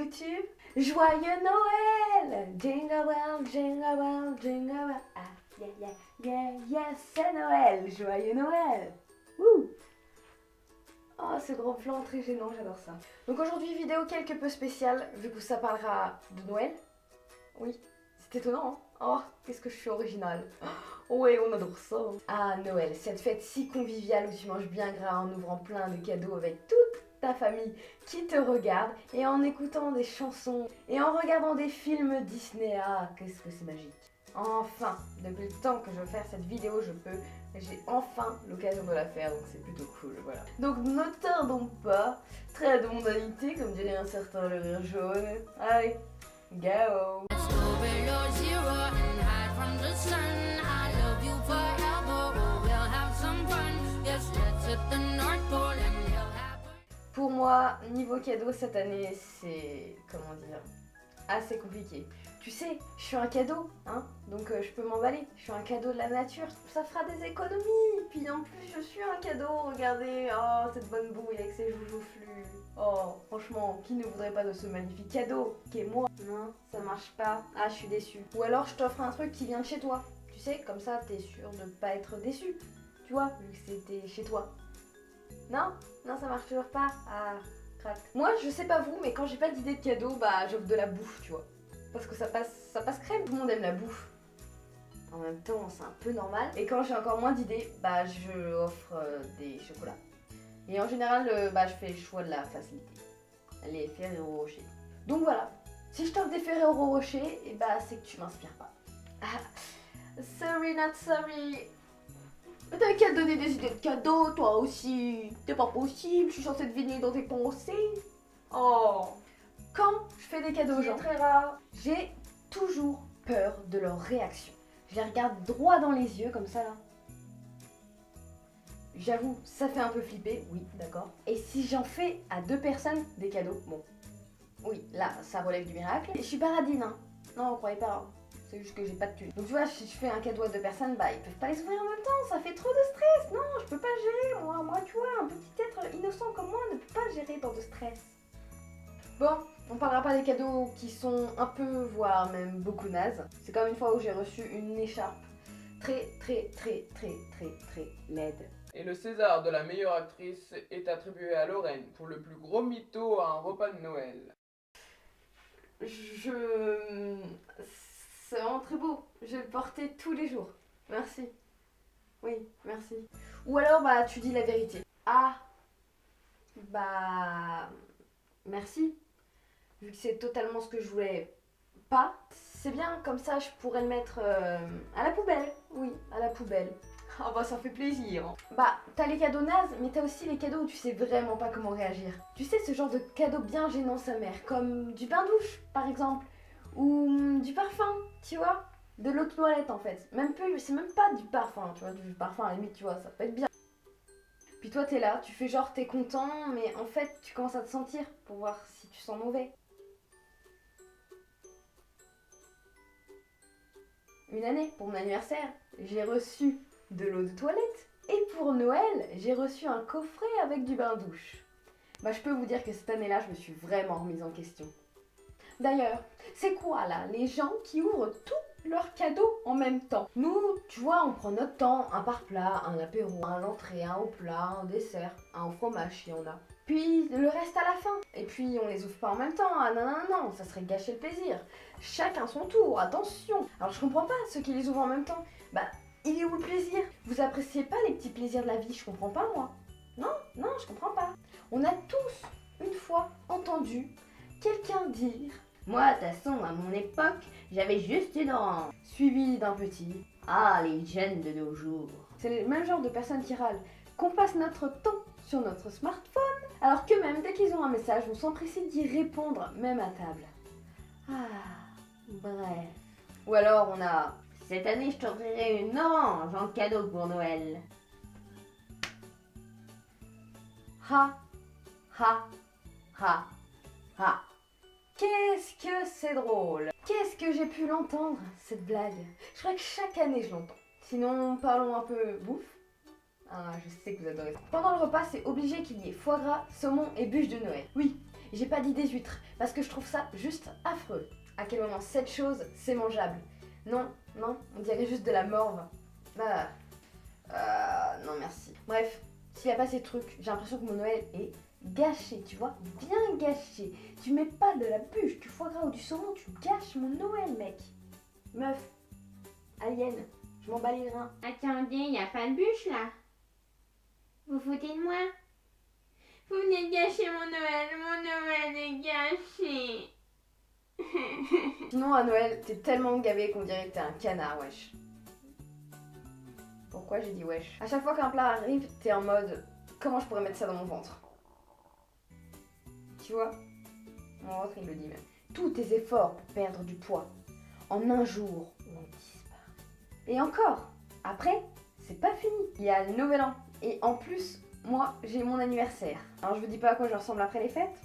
YouTube. Joyeux Noël! Jingle bell, jingle bell, jingle bell. Ah, yeah, yeah, yeah, yeah, c'est Noël! Joyeux Noël! Wouh! Oh, ce gros plan très gênant, j'adore ça. Donc aujourd'hui, vidéo quelque peu spéciale, vu que ça parlera de Noël. Oui, c'est étonnant, hein? Oh, qu'est-ce que je suis originale. Oh ouais, on adore ça. Ah, Noël, cette fête si conviviale où tu manges bien gras en ouvrant plein de cadeaux avec toute ta famille qui te regarde et en écoutant des chansons et en regardant des films Disney. Ah, qu'est-ce que c'est magique. Enfin, depuis le temps que je veux faire cette vidéo, j'ai enfin l'occasion de la faire, donc c'est plutôt cool, voilà. Donc ne tardons pas, trait de mondanité, comme dirait un certain le rire jaune. Allez, go! Pour moi, niveau cadeau cette année, c'est, comment dire, assez compliqué. Tu sais, je suis un cadeau, hein, donc je peux m'emballer. Je suis un cadeau de la nature, ça fera des économies. Puis en plus, je suis un cadeau, regardez, oh, cette bonne bouille avec ses joujouflus. Oh, franchement, qui ne voudrait pas de ce magnifique cadeau qui est moi? Non, ça marche pas. Ah, je suis déçue. Ou alors, je t'offre un truc qui vient de chez toi. Tu sais, comme ça, t'es sûr de pas être déçu. Tu vois, vu que c'était chez toi. Non? Non, ça marche toujours pas? Ah, crac. Moi, je sais pas vous, mais quand j'ai pas d'idée de cadeau, bah j'offre de la bouffe, tu vois. Parce que ça passe crème, tout le monde aime la bouffe. En même temps, c'est un peu normal. Et quand j'ai encore moins d'idées, bah je offre des chocolats. Et en général, bah je fais le choix de la facilité. Les Ferrero Rocher. Donc voilà, si je t'offre des Ferrero Rocher, et bah c'est que tu m'inspires pas. Ah, sorry not sorry. Mais t'as qu'à donner des idées de cadeaux, toi aussi. C'est pas possible, je suis censée deviner dans tes pensées. Oh. Quand je fais des cadeaux aux gens, très rare, j'ai toujours peur de leur réaction. Je les regarde droit dans les yeux, comme ça, là. J'avoue, ça fait un peu flipper, oui, d'accord. Et si j'en fais à 2 personnes des cadeaux, bon. Oui, là, ça relève du miracle. Et je suis paradine, hein. Non, vous croyez pas, hein. C'est juste que j'ai pas de thunes. Donc tu vois, si je fais un cadeau à 2 personnes, bah ils peuvent pas les ouvrir en même temps, ça fait trop de stress. Non, je peux pas gérer, moi tu vois, un petit être innocent comme moi ne peut pas gérer tant de stress. Bon, on parlera pas des cadeaux qui sont un peu, voire même beaucoup nazes. C'est comme une fois où j'ai reçu une écharpe très laide. Et le César de la meilleure actrice est attribué à Lorraine pour le plus gros mytho à un repas de Noël. C'est vraiment très beau. Je le portais tous les jours. Merci. Oui, merci. Ou alors, bah, tu dis la vérité. Ah, bah, merci. Vu que c'est totalement ce que je voulais pas. C'est bien, comme ça, je pourrais le mettre à la poubelle. Oui, à la poubelle. Ah bah, ça fait plaisir. Bah, t'as les cadeaux nazes, mais t'as aussi les cadeaux où tu sais vraiment pas comment réagir. Tu sais, ce genre de cadeau bien gênant sa mère, comme du bain-douche, par exemple. Ou du parfum, tu vois, de l'eau de toilette en fait. Même plus, c'est même pas du parfum, tu vois, du parfum à la limite, tu vois, ça peut être bien. Puis toi t'es là, tu fais genre t'es content, mais en fait tu commences à te sentir pour voir si tu sens mauvais. Une année, pour mon anniversaire, j'ai reçu de l'eau de toilette. Et pour Noël, j'ai reçu un coffret avec du bain-douche. Bah je peux vous dire que cette année-là, je me suis vraiment remise en question. D'ailleurs, c'est quoi là, les gens qui ouvrent tous leurs cadeaux en même temps? Nous, tu vois, on prend notre temps, un par plat, un apéro, un entrée, un au plat, un dessert, un au fromage s'il y en a. Puis le reste à la fin. Et puis on les ouvre pas en même temps, ah non, non, non, ça serait gâcher le plaisir. Chacun son tour, attention. Alors je comprends pas ceux qui les ouvrent en même temps. Bah, il est où le plaisir? Vous appréciez pas les petits plaisirs de la vie? Je comprends pas moi. Non, non, je comprends pas. On a tous, une fois, entendu quelqu'un dire: moi, de toute façon, à mon époque, j'avais juste une orange. Suivi d'un petit: ah, les jeunes de nos jours. C'est le même genre de personnes qui râlent qu'on passe notre temps sur notre smartphone, alors qu'eux-mêmes, dès qu'ils ont un message, vont s'empresser d'y répondre, même à table. Ah, bref. Ou alors on a: cette année, je t'offrirai une orange en cadeau pour Noël. Ha, ha, ha, ha. Qu'est-ce que c'est drôle! Qu'est-ce que j'ai pu l'entendre, cette blague? Je crois que chaque année je l'entends. Sinon, parlons un peu bouffe. Ah, je sais que vous adorez ça. Pendant le repas, c'est obligé qu'il y ait foie gras, saumon et bûche de Noël. Oui, J'ai pas dit des huîtres, parce que je trouve ça juste affreux. À quel moment cette chose, c'est mangeable? Non, non, on dirait juste de la morve. Non merci. Bref, s'il n'y a pas ces trucs, j'ai l'impression que mon Noël est gâché, tu vois, bien gâché. Tu mets pas de la bûche, du foie gras ou du saumon, tu gâches mon Noël, mec. Meuf, alien, je m'en bats les reins. Attendez, y a pas de bûche là. Vous foutez de moi? Vous venez de gâcher mon Noël est gâché. Sinon, à Noël, t'es tellement gavé qu'on dirait que t'es un canard, wesh. Pourquoi j'ai dit wesh? À chaque fois qu'un plat arrive, t'es en mode comment je pourrais mettre ça dans mon ventre? Tu vois? Mon ventre, il le dit même. Tous tes efforts pour perdre du poids, en un jour, ont disparu. Et encore, après, c'est pas fini. Il y a le nouvel an. Et en plus, moi, j'ai mon anniversaire. Alors je vous dis pas à quoi je ressemble après les fêtes?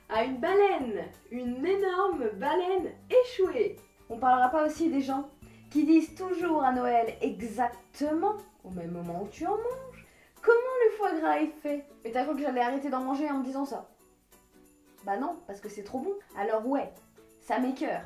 À une baleine! Une énorme baleine échouée! On parlera pas aussi des gens qui disent toujours à Noël exactement au même moment où tu en manges. Comment le foie gras est fait? Mais t'as cru que j'allais arrêter d'en manger en me disant ça? Bah non, parce que c'est trop bon. Alors ouais, ça m'écœure,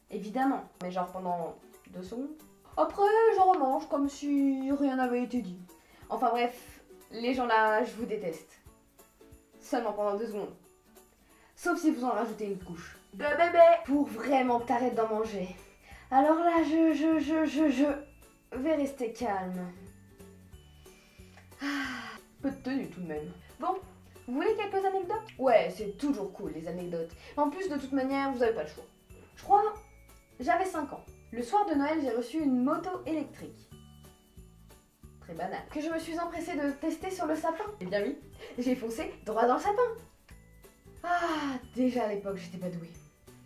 évidemment. Mais genre pendant 2 secondes. Après, j'en remange comme si rien n'avait été dit. Enfin bref, les gens là, je vous déteste. Seulement pendant 2 secondes. Sauf si vous en rajoutez une couche de bébé pour vraiment que t'arrêtes d'en manger. Alors là, je vais rester calme. Peu de tenue tout de même. Bon, vous voulez quelques anecdotes? Ouais, c'est toujours cool les anecdotes. En plus, de toute manière, vous avez pas le choix. Je crois, j'avais 5 ans. Le soir de Noël, j'ai reçu une moto électrique. Très banal. Que je me suis empressée de tester sur le sapin. Eh bien oui, j'ai foncé droit dans le sapin. Ah, déjà à l'époque, j'étais pas douée.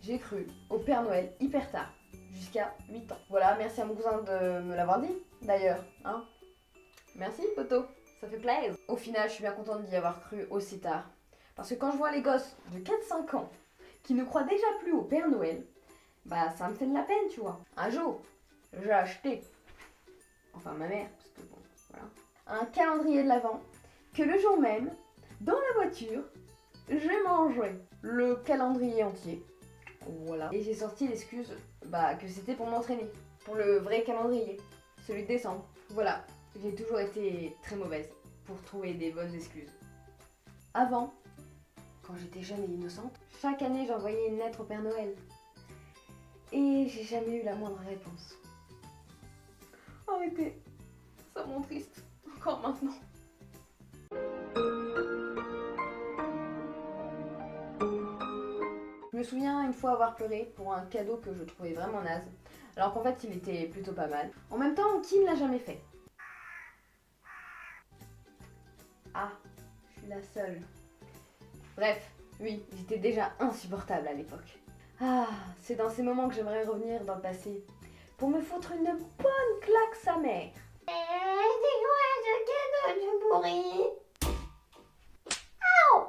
J'ai cru au Père Noël hyper tard, jusqu'à 8 ans. Voilà, merci à mon cousin de me l'avoir dit, d'ailleurs, hein. Merci, poteau, ça fait plaisir. Au final, je suis bien contente d'y avoir cru aussi tard. Parce que quand je vois les gosses de 4-5 ans qui ne croient déjà plus au Père Noël, bah ça me fait de la peine, tu vois. Un jour, j'ai acheté, enfin ma mère, parce que bon, voilà, un calendrier de l'Avent que le jour même, dans la voiture, j'ai mangé le calendrier entier. Voilà. Et j'ai sorti l'excuse que c'était pour m'entraîner. Pour le vrai calendrier. Celui de décembre. Voilà. J'ai toujours été très mauvaise pour trouver des bonnes excuses. Avant, quand j'étais jeune et innocente, chaque année j'envoyais une lettre au Père Noël. Et j'ai jamais eu la moindre réponse. Arrêtez. Ça me rend triste. Encore maintenant. Je me souviens une fois avoir pleuré pour un cadeau que je trouvais vraiment naze, alors qu'en fait il était plutôt pas mal. En même temps, qui ne l'a jamais fait? Ah, je suis la seule. Bref, oui, j'étais déjà insupportable à l'époque. Ah, c'est dans ces moments que j'aimerais revenir dans le passé, pour me foutre une bonne claque sa mère. C'est quoi ce cadeau du pourri? Oh!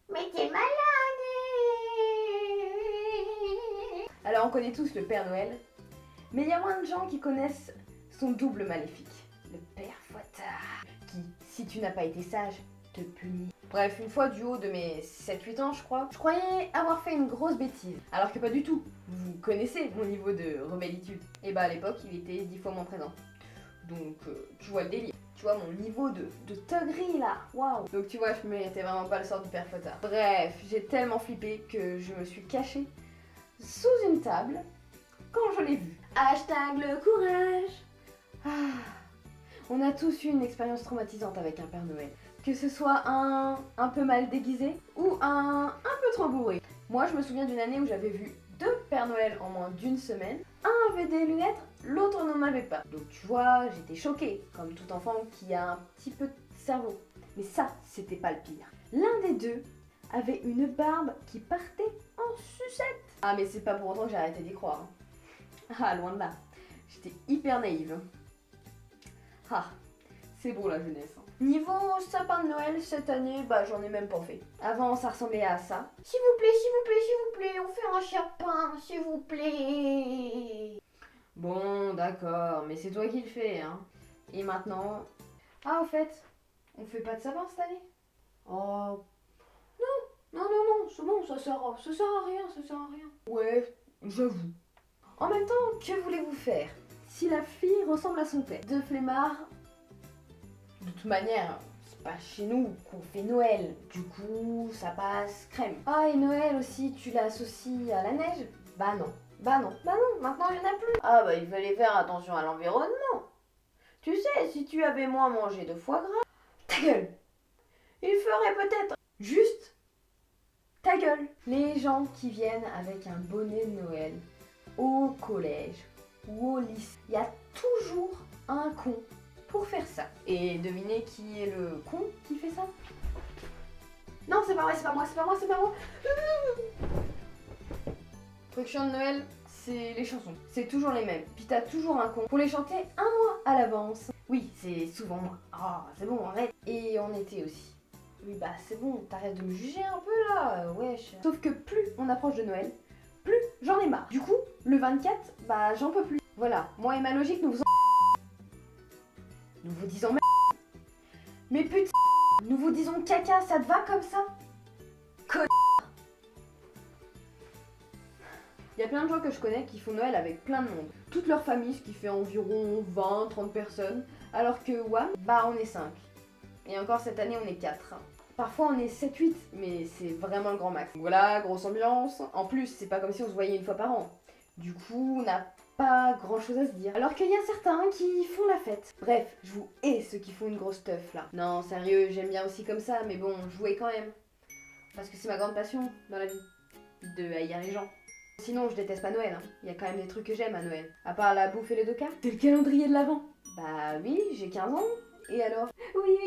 Mais t'es malade! Alors on connaît tous le Père Noël, mais il y a moins de gens qui connaissent son double maléfique, le Père Fouettard, qui, si tu n'as pas été sage, te punit. Bref, une fois du haut de mes 7-8 ans, je croyais avoir fait une grosse bêtise, alors que pas du tout. Vous connaissez mon niveau de rebellitude. Et bah à l'époque, il était 10 fois moins présent. Donc, tu vois le délire. Tu vois mon niveau de thuggerie là, waouh. Donc tu vois, je méritais vraiment pas le sort du Père Fouettard. Bref, j'ai tellement flippé que je me suis cachée sous une table quand je l'ai vu. Hashtag le courage. Ah, on a tous eu une expérience traumatisante avec un Père Noël. Que ce soit un peu mal déguisé ou un peu trop bourré. Moi, je me souviens d'une année où j'avais vu 2 Pères Noël en moins d'une semaine. Un avait des lunettes, l'autre n'en avait pas. Donc tu vois, j'étais choquée, comme tout enfant qui a un petit peu de cerveau. Mais ça, c'était pas le pire. L'un des deux avait une barbe qui partait en sucette. Ah mais c'est pas pour autant que j'ai arrêté d'y croire. Ah, loin de là. J'étais hyper naïve. Ah, c'est beau la jeunesse. Niveau sapin de Noël, cette année, j'en ai même pas fait. Avant, ça ressemblait à ça. S'il vous plaît, s'il vous plaît, s'il vous plaît, on fait un sapin, s'il vous plaît. Bon, d'accord, mais c'est toi qui le fais, hein. Et maintenant... Ah, au fait, on fait pas de sapin cette année? Oh... Non, Non, non, non, c'est bon, ça sert à rien, ça sert à rien. Ouais, j'avoue. En même temps, que voulez-vous faire? Si la fille ressemble à son père, deux flemmards, de toute manière, c'est pas chez nous qu'on fait Noël. Du coup, ça passe crème. Ah, et Noël aussi, tu l'associes à la neige? Bah non, maintenant il n'y en a plus. Ah bah il fallait faire attention à l'environnement. Tu sais, si tu avais moins mangé de foie gras, Ta gueule! il ferait peut-être... Juste ta gueule. Les gens qui viennent avec un bonnet de Noël au collège ou au lycée, il y a toujours un con pour faire ça. Et devinez qui est le con qui fait ça? Non, c'est pas vrai, c'est pas moi. Truc chiant de Noël, c'est les chansons. C'est toujours les mêmes. Puis t'as toujours un con pour les chanter un mois à l'avance. Oui, c'est souvent moi. Ah, c'est bon, arrête. Et en été aussi. Oui, bah c'est bon, t'arrêtes de me juger un peu là, wesh. Sauf que plus on approche de Noël, plus j'en ai marre. Du coup, le 24, bah j'en peux plus. Voilà, moi et ma logique, nous vous disons mais putain, nous vous disons caca, ça te va comme ça? Il y a plein de gens que je connais qui font Noël avec plein de monde. Toute leur famille, ce qui fait environ 20-30 personnes. Alors que WAM, bah on est 5. Et encore cette année on est 4. Parfois on est 7-8, mais c'est vraiment le grand max. Voilà, grosse ambiance. En plus, c'est pas comme si on se voyait une fois par an. Du coup, on n'a pas grand chose à se dire. Alors qu'il y a certains qui font la fête. Bref, je vous hais ceux qui font une grosse teuf là. Non, sérieux, j'aime bien aussi comme ça, mais bon, jouez quand même. Parce que c'est ma grande passion dans la vie. De haïr les gens. Sinon, je déteste pas Noël, hein. Il y a quand même des trucs que j'aime à Noël. À part la bouffe et les docas. C'est le calendrier de l'Avent. Bah oui, j'ai 15 ans. Et alors? Oui.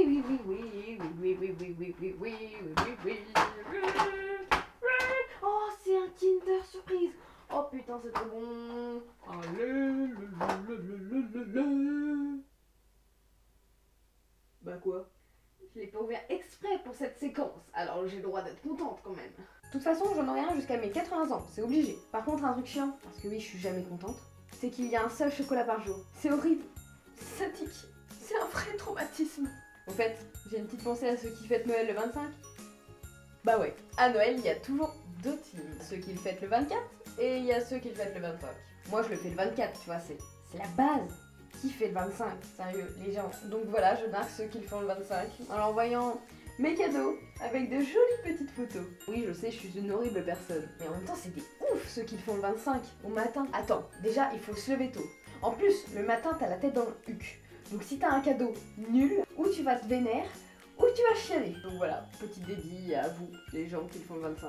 Oh, c'est un Kinder Surprise. Oh putain, c'est trop bon. Bah quoi? Je l'ai pas ouvert exprès pour cette séquence, alors j'ai le droit d'être contente quand même. De toute façon, j'en aurai un jusqu'à mes 80 ans, c'est obligé. Par contre, un truc chiant, parce que oui, je suis jamais contente, c'est qu'il y a un seul chocolat par jour. C'est horrible, c'est sadique, c'est un vrai traumatisme. Au fait, j'ai une petite pensée à ceux qui fêtent Noël le 25. Bah ouais, à Noël, il y a toujours deux teams. Ceux qui le fêtent le 24 et il y a ceux qui le fêtent le 25. Moi, je le fais le 24, tu vois, c'est la base. Qui fait le 25? Sérieux, les gens. Donc voilà, je nargue ceux qui le font le 25 en leur envoyant mes cadeaux avec de jolies petites photos. Oui, je sais, je suis une horrible personne. Mais en même temps, c'est des ouf ceux qui le font le 25 au matin. Attends, déjà, il faut se lever tôt. En plus, le matin, t'as la tête dans le huc. Donc si t'as un cadeau nul, ou tu vas te vénère, ou tu vas chialer. Donc voilà, petit dédié à vous, les gens qui le font le 25.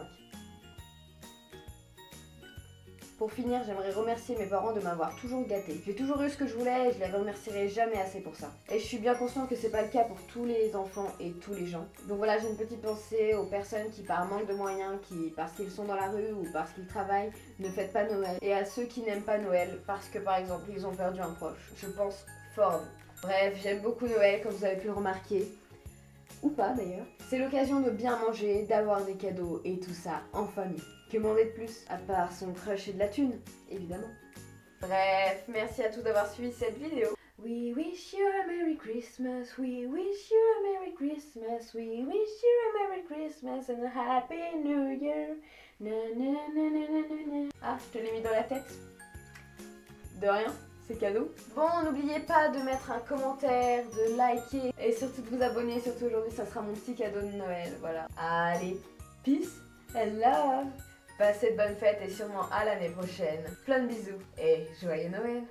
Pour finir, j'aimerais remercier mes parents de m'avoir toujours gâtée. J'ai toujours eu ce que je voulais et je les remercierai jamais assez pour ça. Et je suis bien consciente que c'est pas le cas pour tous les enfants et tous les gens. Donc voilà, j'ai une petite pensée aux personnes qui par manque de moyens, qui parce qu'ils sont dans la rue ou parce qu'ils travaillent, ne fêtent pas Noël. Et à ceux qui n'aiment pas Noël parce que par exemple ils ont perdu un proche. Je pense fort. Bref, j'aime beaucoup Noël comme vous avez pu le remarquer. Ou pas d'ailleurs. C'est l'occasion de bien manger, d'avoir des cadeaux et tout ça en famille. Que demander de plus, à part son crush et de la thune, évidemment. Bref, merci à tous d'avoir suivi cette vidéo. We wish you a Merry Christmas, we wish you a Merry Christmas, we wish you a Merry Christmas and a Happy New Year. Na, na, na, na, na, na. Ah, je te l'ai mis dans la tête. De rien, c'est cadeau. Bon, n'oubliez pas de mettre un commentaire, de liker et surtout de vous abonner. Surtout aujourd'hui, ça sera mon petit cadeau de Noël. Voilà. Allez, peace and love. Passez de bonnes fêtes et sûrement à l'année prochaine. Plein de bisous et joyeux Noël.